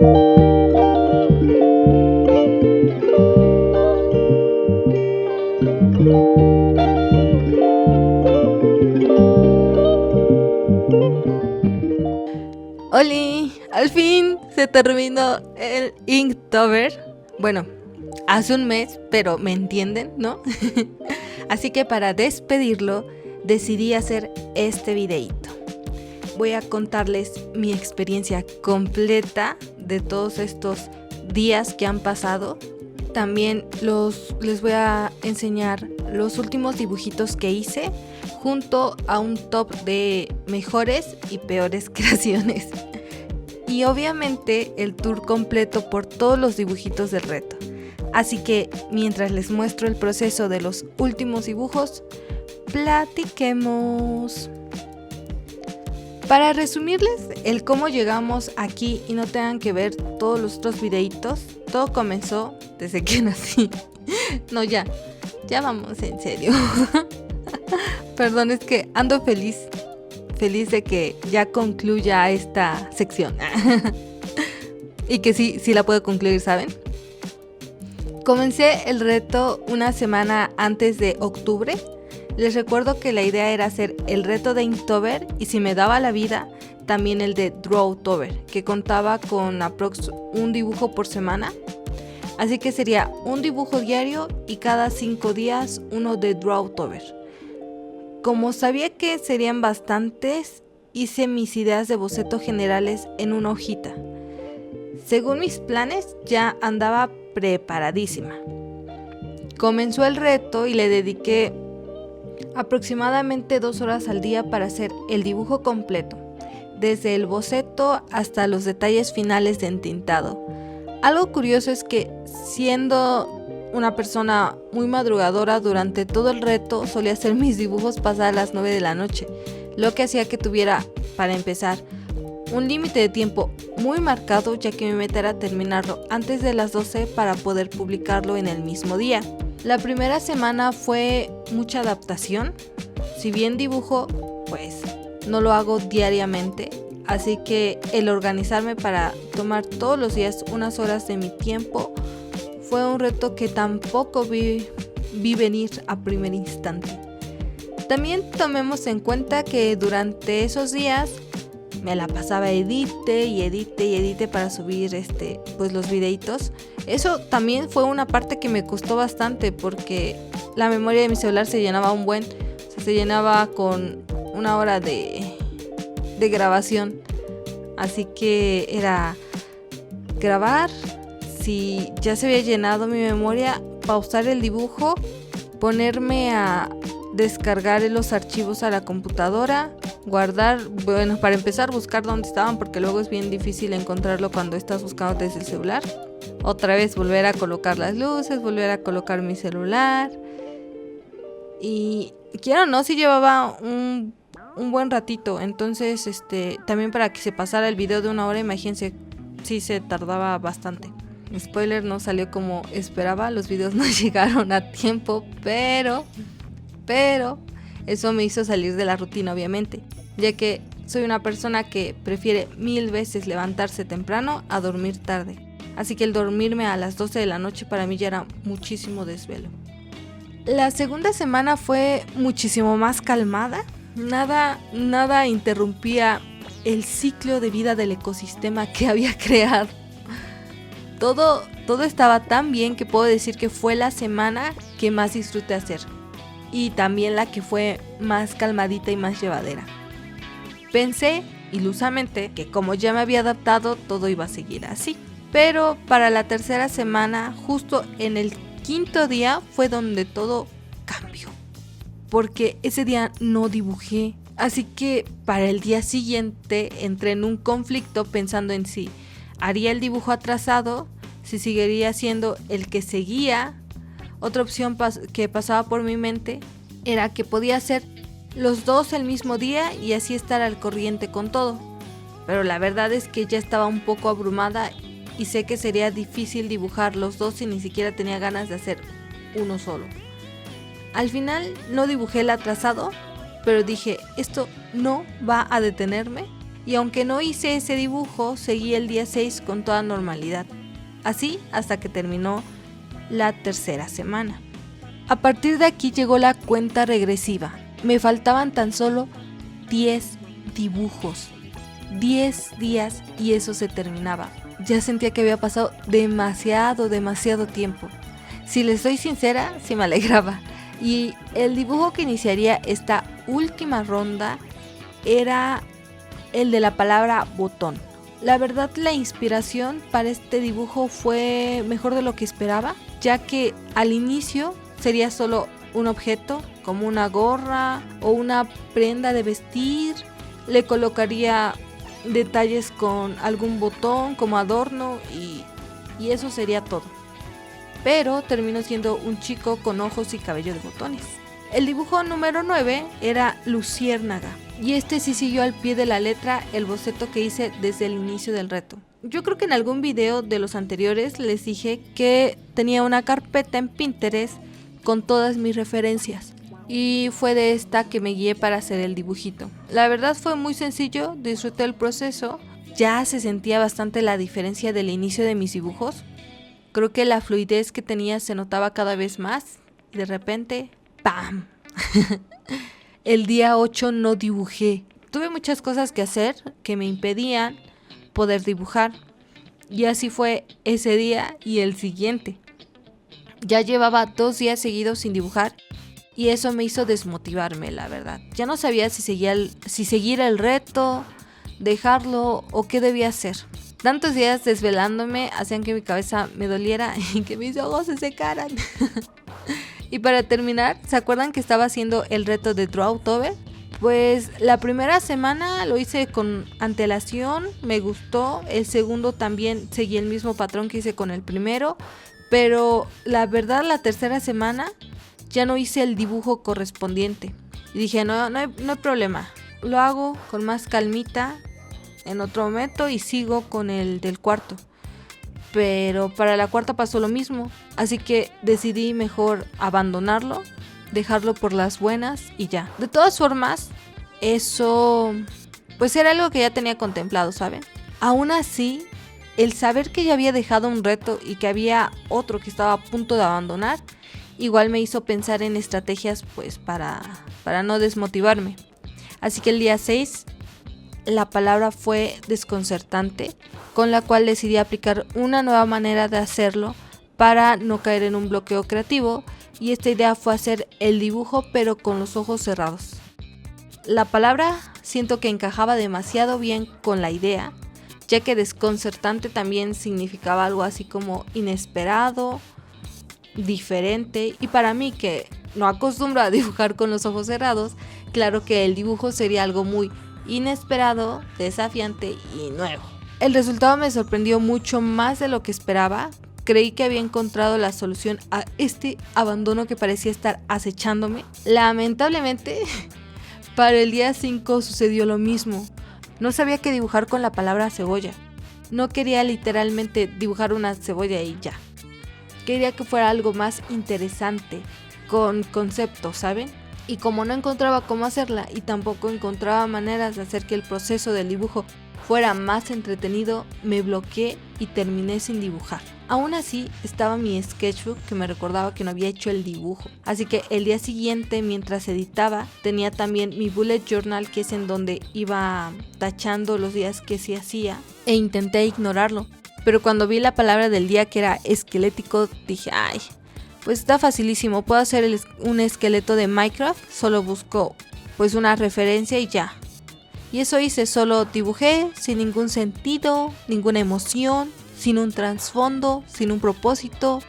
¡Holi! Al fin se terminó el Inktober. Bueno, hace un mes, pero me entienden, ¿no? Así que para despedirlo, decidí hacer este videito. Voy a contarles mi experiencia completa de todos estos días que han pasado. También les voy a enseñar los últimos dibujitos que hice, junto a un top de mejores y peores creaciones. Y obviamente el tour completo por todos los dibujitos del reto. Así que mientras les muestro el proceso de los últimos dibujos, platiquemos. Para resumirles el cómo llegamos aquí y no tengan que ver todos los otros videitos, todo comenzó desde que nací. No, ya vamos en serio. Perdón, es que ando feliz de que ya concluya esta sección. Y que sí la puedo concluir, ¿saben? Comencé el reto una semana antes de octubre. Les recuerdo que la idea era hacer el reto de Inktober y, si me daba la vida, también el de Drawtober, que contaba con aprox un dibujo por semana. Así que sería un dibujo diario y cada 5 días uno de Drawtober. Como sabía que serían bastantes, hice mis ideas de boceto generales en una hojita. Según mis planes, ya andaba preparadísima. Comenzó el reto y le dediqué aproximadamente 2 horas al día para hacer el dibujo completo, desde el boceto hasta los detalles finales de entintado. Algo curioso es que, siendo una persona muy madrugadora, durante todo el reto solía hacer mis dibujos pasadas las 9 de la noche, lo que hacía que tuviera, para empezar, un límite de tiempo muy marcado, ya que mi meta era terminarlo antes de las 12 para poder publicarlo en el mismo día. La primera semana fue mucha adaptación. Si bien dibujo, pues no lo hago diariamente, así que el organizarme para tomar todos los días unas horas de mi tiempo fue un reto que tampoco vi venir a primer instante. También tomemos en cuenta que durante esos días me la pasaba edite para subir pues los videitos. Eso también fue una parte que me costó bastante, porque la memoria de mi celular se llenaba se llenaba con 1 hora de grabación. Así que era grabar, si ya se había llenado mi memoria, pausar el dibujo, ponerme a descargar los archivos a la computadora, guardar, bueno, para empezar buscar dónde estaban, porque luego es bien difícil encontrarlo cuando estás buscando desde el celular. Otra vez volver a colocar las luces, volver a colocar mi celular. Y quiero o no, sí llevaba un buen ratito. Entonces también para que se pasara el video de 1 hora, imagínense, sí se tardaba bastante. Spoiler, no salió como esperaba, los videos no llegaron a tiempo, pero eso me hizo salir de la rutina, obviamente, ya que soy una persona que prefiere 1000 veces levantarse temprano a dormir tarde. Así que el dormirme a las 12 de la noche para mí ya era muchísimo desvelo. La segunda semana fue muchísimo más calmada. Nada interrumpía el ciclo de vida del ecosistema que había creado. Todo estaba tan bien que puedo decir que fue la semana que más disfruté hacer. Y también la que fue más calmadita y más llevadera. Pensé ilusamente que como ya me había adaptado, todo iba a seguir así. Pero para la tercera semana, justo en el 5.º día, fue donde todo cambió. Porque ese día no dibujé. Así que para el día siguiente entré en un conflicto pensando en si haría el dibujo atrasado, si seguiría siendo el que seguía. Otra opción que pasaba por mi mente era que podía hacer los 2 el mismo día y así estar al corriente con todo. Pero la verdad es que ya estaba un poco abrumada y sé que sería difícil dibujar los 2 y ni siquiera tenía ganas de hacer uno solo. Al final no dibujé el atrasado, pero dije, esto no va a detenerme y aunque no hice ese dibujo, seguí el día 6 con toda normalidad. Así hasta que terminó la tercera semana. A partir de aquí llegó la cuenta regresiva. Me faltaban tan solo 10 dibujos. 10 días y eso se terminaba. Ya sentía que había pasado demasiado tiempo. Si les soy sincera, sí me alegraba. Y el dibujo que iniciaría esta última ronda era el de la palabra botón. La verdad, la inspiración para este dibujo fue mejor de lo que esperaba, ya que al inicio sería solo un objeto, como una gorra o una prenda de vestir. Le colocaría detalles con algún botón como adorno y eso sería todo. Pero terminó siendo un chico con ojos y cabello de botones. El dibujo número 9 era luciérnaga y este sí siguió al pie de la letra el boceto que hice desde el inicio del reto. Yo creo que en algún video de los anteriores les dije que tenía una carpeta en Pinterest con todas mis referencias y fue de esta que me guié para hacer el dibujito. La verdad fue muy sencillo, disfruté el proceso, ya se sentía bastante la diferencia del inicio de mis dibujos. Creo que la fluidez que tenía se notaba cada vez más y de repente ¡pam! El día 8 no dibujé. Tuve muchas cosas que hacer que me impedían poder dibujar. Y así fue ese día y el siguiente. Ya llevaba 2 días seguidos sin dibujar y eso me hizo desmotivarme, la verdad. Ya no sabía si seguir el reto, dejarlo o qué debía hacer. Tantos días desvelándome hacían que mi cabeza me doliera y que mis ojos se secaran. Y para terminar, ¿se acuerdan que estaba haciendo el reto de Drawtober? Pues la primera semana lo hice con antelación, me gustó. El segundo también seguí el mismo patrón que hice con el primero. Pero la verdad, la tercera semana ya no hice el dibujo correspondiente. Y dije, no hay problema. Lo hago con más calmita en otro momento y sigo con el del cuarto. Pero para la cuarta pasó lo mismo, así que decidí mejor abandonarlo, dejarlo por las buenas y ya. De todas formas, eso pues era algo que ya tenía contemplado, ¿saben? Aún así, el saber que ya había dejado un reto y que había otro que estaba a punto de abandonar, igual me hizo pensar en estrategias pues para no desmotivarme. Así que el día 6 la palabra fue desconcertante, con la cual decidí aplicar una nueva manera de hacerlo para no caer en un bloqueo creativo, y esta idea fue hacer el dibujo pero con los ojos cerrados. La palabra siento que encajaba demasiado bien con la idea, ya que desconcertante también significaba algo así como inesperado, diferente, y para mí que no acostumbro a dibujar con los ojos cerrados, claro que el dibujo sería algo muy inesperado, desafiante y nuevo. El resultado me sorprendió mucho más de lo que esperaba. Creí que había encontrado la solución a este abandono que parecía estar acechándome. Lamentablemente, para el día 5 sucedió lo mismo. No sabía qué dibujar con la palabra cebolla. No quería literalmente dibujar una cebolla y ya. Quería que fuera algo más interesante, con concepto, ¿saben? Y como no encontraba cómo hacerla y tampoco encontraba maneras de hacer que el proceso del dibujo fuera más entretenido, me bloqueé y terminé sin dibujar. Aún así, estaba mi sketchbook que me recordaba que no había hecho el dibujo. Así que el día siguiente, mientras editaba, tenía también mi bullet journal, que es en donde iba tachando los días que sí hacía, e intenté ignorarlo. Pero cuando vi la palabra del día, que era esquelético, dije, ay, pues está facilísimo, puedo hacer un esqueleto de Minecraft, solo busco pues una referencia y ya. Y eso hice, solo dibujé sin ningún sentido, ninguna emoción, sin un trasfondo, sin un propósito.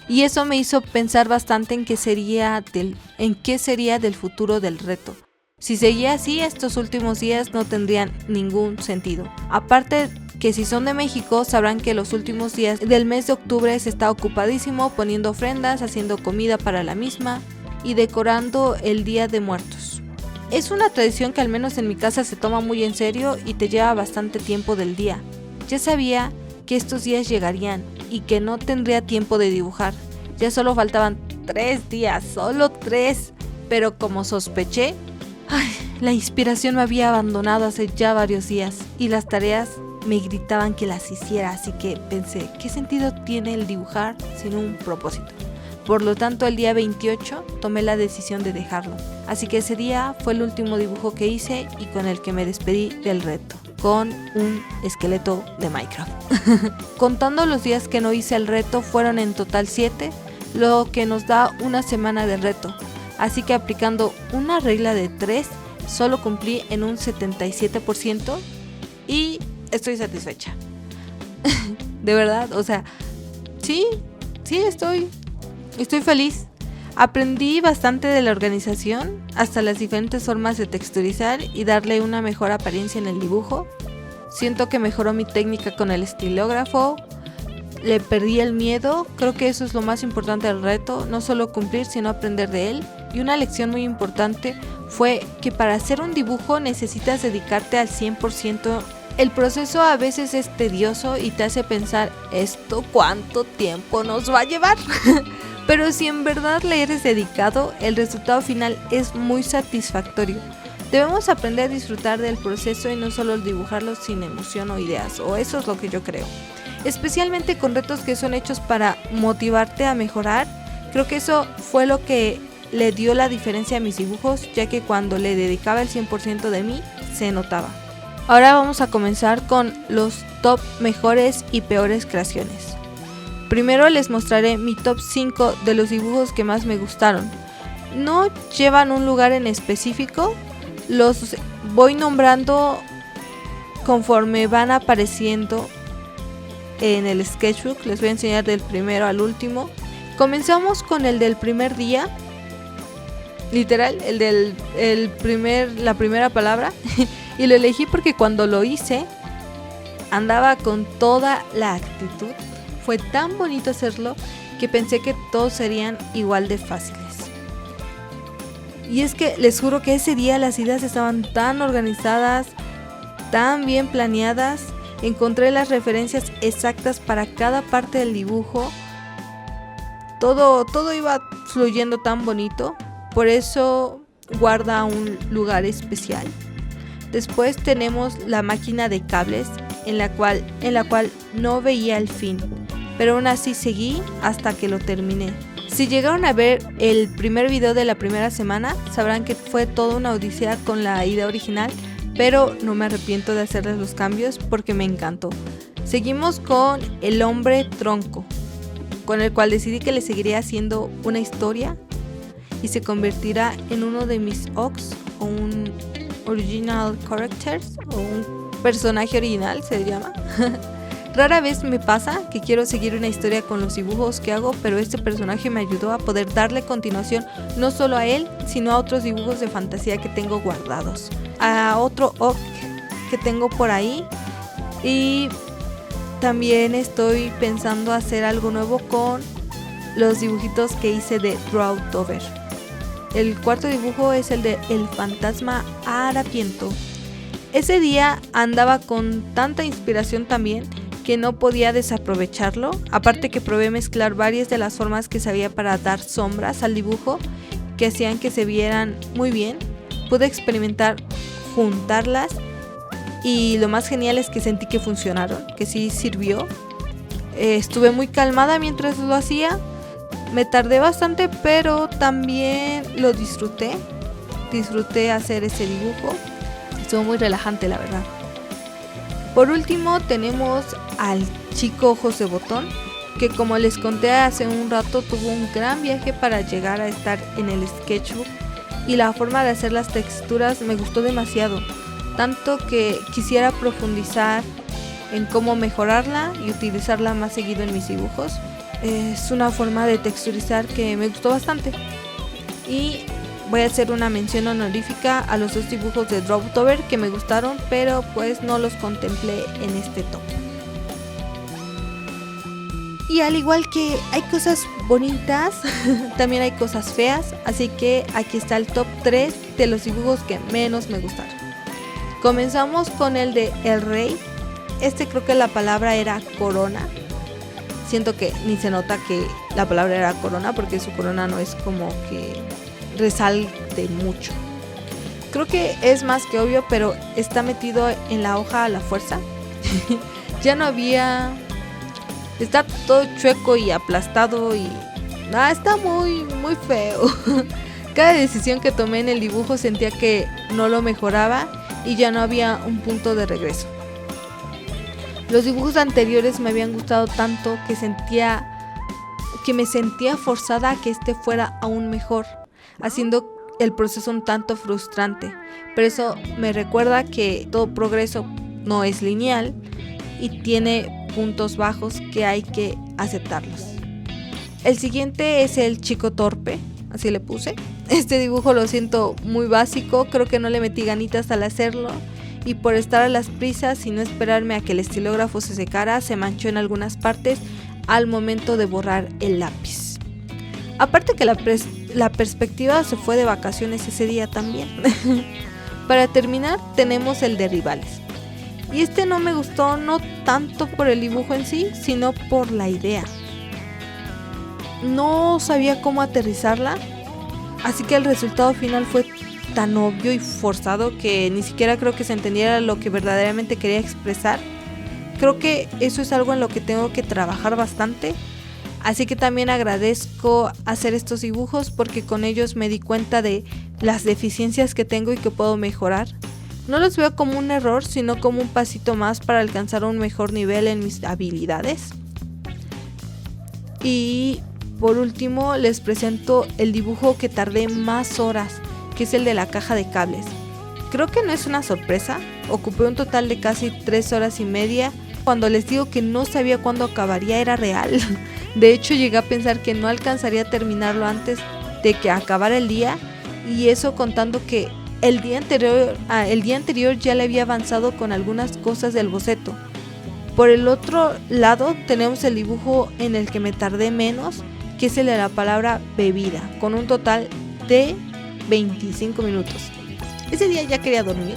Y eso me hizo pensar bastante en qué sería del futuro del reto. Si seguía así, estos últimos días no tendrían ningún sentido. Aparte que si son de México sabrán que los últimos días del mes de octubre se está ocupadísimo poniendo ofrendas, haciendo comida para la misma y decorando el Día de Muertos. Es una tradición que al menos en mi casa se toma muy en serio y te lleva bastante tiempo del día. Ya sabía que estos días llegarían y que no tendría tiempo de dibujar. Ya solo faltaban 3 días, solo 3, pero como sospeché, La inspiración me había abandonado hace ya varios días y las tareas me gritaban que las hiciera, así que pensé, ¿qué sentido tiene el dibujar sin un propósito? Por lo tanto, el día 28 tomé la decisión de dejarlo. Así que ese día fue el último dibujo que hice y con el que me despedí del reto, con un esqueleto de Minecraft. Contando los días que no hice el reto, fueron en total 7, lo que nos da una semana de reto. Así que aplicando una regla de 3, solo cumplí en un 77% y estoy satisfecha. De verdad, o sea, sí, estoy feliz. Aprendí bastante de la organización, hasta las diferentes formas de texturizar y darle una mejor apariencia en el dibujo. Siento que mejoró mi técnica con el estilógrafo. Le perdí el miedo, creo que eso es lo más importante del reto, no solo cumplir sino aprender de él. Y una lección muy importante fue que para hacer un dibujo necesitas dedicarte al 100%. El proceso a veces es tedioso y te hace pensar, ¿esto cuánto tiempo nos va a llevar? Pero si en verdad le eres dedicado, el resultado final es muy satisfactorio. Debemos aprender a disfrutar del proceso y no solo dibujarlo sin emoción o ideas, o eso es lo que yo creo. Especialmente con retos que son hechos para motivarte a mejorar, creo que eso fue lo que le dio la diferencia a mis dibujos, ya que cuando le dedicaba el 100% de mí, se notaba. Ahora vamos a comenzar con los top mejores y peores creaciones. Primero les mostraré mi top 5 de los dibujos que más me gustaron. No llevan un lugar en específico, los voy nombrando conforme van apareciendo en el sketchbook. Les voy a enseñar del primero al último. Comenzamos con el del primer día, literal, la primera palabra. Y lo elegí porque cuando lo hice andaba con toda la actitud. Fue tan bonito hacerlo que pensé que todos serían igual de fáciles. Y es que les juro que ese día las ideas estaban tan organizadas, tan bien planeadas. Encontré las referencias exactas para cada parte del dibujo. Todo iba fluyendo tan bonito. Por eso guarda un lugar especial. Después tenemos la máquina de cables en la cual no veía el fin, pero aún así seguí hasta que lo terminé. Si llegaron a ver el primer video de la primera semana, sabrán que fue toda una odisea con la idea original, pero no me arrepiento de hacerles los cambios porque me encantó. Seguimos con el hombre tronco, con el cual decidí que le seguiría haciendo una historia y se convertirá en uno de mis OCs o un original characters o un personaje original se llama. Rara vez me pasa que quiero seguir una historia con los dibujos que hago, pero este personaje me ayudó a poder darle continuación no solo a él, sino a otros dibujos de fantasía que tengo guardados, a otro OC que tengo por ahí, y también estoy pensando hacer algo nuevo con los dibujitos que hice de Drawtober. El cuarto dibujo es el de El fantasma harapiento. Ese día andaba con tanta inspiración también que no podía desaprovecharlo, aparte que probé mezclar varias de las formas que sabía para dar sombras al dibujo que hacían que se vieran muy bien. Pude experimentar juntarlas y lo más genial es que sentí que funcionaron, que sí sirvió. Estuve muy calmada mientras lo hacía, me tardé bastante pero también lo disfruté hacer ese dibujo, estuvo muy relajante la verdad. Por último tenemos al chico ojos de botón, que como les conté hace un rato tuvo un gran viaje para llegar a estar en el sketchbook y la forma de hacer las texturas me gustó demasiado, tanto que quisiera profundizar en cómo mejorarla y utilizarla más seguido en mis dibujos. Es una forma de texturizar que me gustó bastante y voy a hacer una mención honorífica a los dos dibujos de Drawtober que me gustaron, pero pues no los contemplé en este top. Y al igual que hay cosas bonitas, también hay cosas feas, así que aquí está el top 3 de los dibujos que menos me gustaron. Comenzamos con el de El Rey. Este creo que la palabra era corona. Siento que ni se nota que la palabra era corona porque su corona no es como que resalte mucho. creo que es más que obvio, pero está metido en la hoja a la fuerza. Ya no había... Está todo chueco y aplastado y... está muy, muy feo. Cada decisión que tomé en el dibujo sentía que no lo mejoraba y ya no había un punto de regreso. Los dibujos anteriores me habían gustado tanto que me sentía forzada a que este fuera aún mejor, haciendo el proceso un tanto frustrante. Pero eso me recuerda que todo progreso no es lineal y tiene puntos bajos que hay que aceptarlos. El siguiente es el chico torpe, así le puse. Este dibujo lo siento muy básico, creo que no le metí ganitas al hacerlo y por estar a las prisas y no esperarme a que el estilógrafo se secara, se manchó en algunas partes al momento de borrar el lápiz. Aparte que la perspectiva se fue de vacaciones ese día también. Para terminar tenemos el de rivales. Y este no me gustó no tanto por el dibujo en sí, sino por la idea. No sabía cómo aterrizarla, así que el resultado final fue tan obvio y forzado que ni siquiera creo que se entendiera lo que verdaderamente quería expresar. Creo que eso es algo en lo que tengo que trabajar bastante, así que también agradezco hacer estos dibujos porque con ellos me di cuenta de las deficiencias que tengo y que puedo mejorar. No los veo como un error, sino como un pasito más para alcanzar un mejor nivel en mis habilidades. Y por último les presento el dibujo que tardé más horas, que es el de la caja de cables. Creo que no es una sorpresa, ocupé un total de casi 3 horas y media. Cuando les digo que no sabía cuándo acabaría era real. De hecho llegué a pensar que no alcanzaría a terminarlo antes de que acabara el día, y eso contando que el día anterior ya le había avanzado con algunas cosas del boceto. Por el otro lado tenemos el dibujo en el que me tardé menos, que es el de la palabra bebida, con un total de 25 minutos. Ese día ya quería dormir,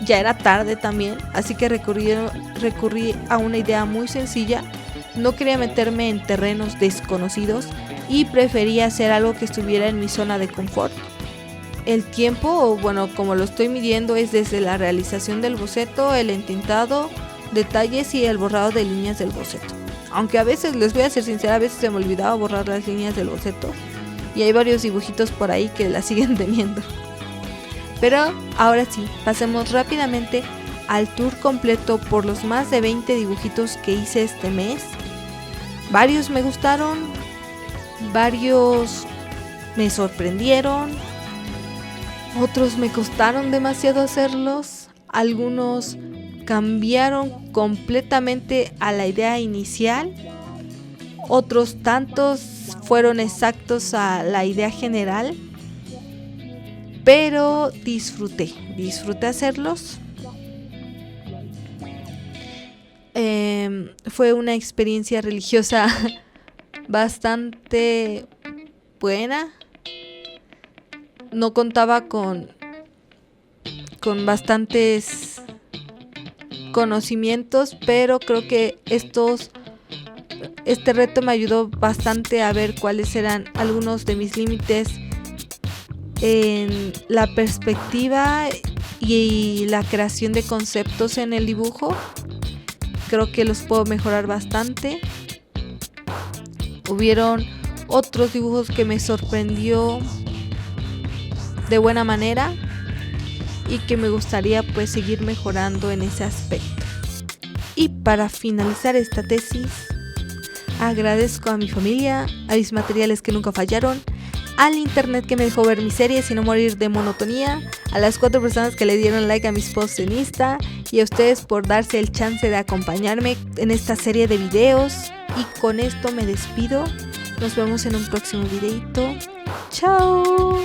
ya era tarde también, así que recurrí a una idea muy sencilla. No quería meterme en terrenos desconocidos y prefería hacer algo que estuviera en mi zona de confort. El tiempo, como lo estoy midiendo, es desde la realización del boceto, el entintado, detalles y el borrado de líneas del boceto. Aunque a veces, les voy a ser sincera, a veces se me olvidaba borrar las líneas del boceto y hay varios dibujitos por ahí que las siguen teniendo. Pero ahora sí, pasemos rápidamente al tour completo por los más de 20 dibujitos que hice este mes. Varios me gustaron, varios me sorprendieron, otros me costaron demasiado hacerlos, algunos cambiaron completamente a la idea inicial, otros tantos fueron exactos a la idea general, pero disfruté hacerlos. Fue una experiencia religiosa bastante buena. No contaba con bastantes conocimientos, pero creo que este reto me ayudó bastante a ver cuáles eran algunos de mis límites en la perspectiva y la creación de conceptos en el dibujo. Creo que los puedo mejorar bastante. Hubieron otros dibujos que me sorprendió de buena manera y que me gustaría pues seguir mejorando en ese aspecto. Y para finalizar esta tesis, agradezco a mi familia, a mis materiales que nunca fallaron, al internet que me dejó ver mis series y no morir de monotonía, a las 4 personas que le dieron like a mis posts en Insta y a ustedes por darse el chance de acompañarme en esta serie de videos. Y con esto me despido. Nos vemos en un próximo videito. ¡Chao!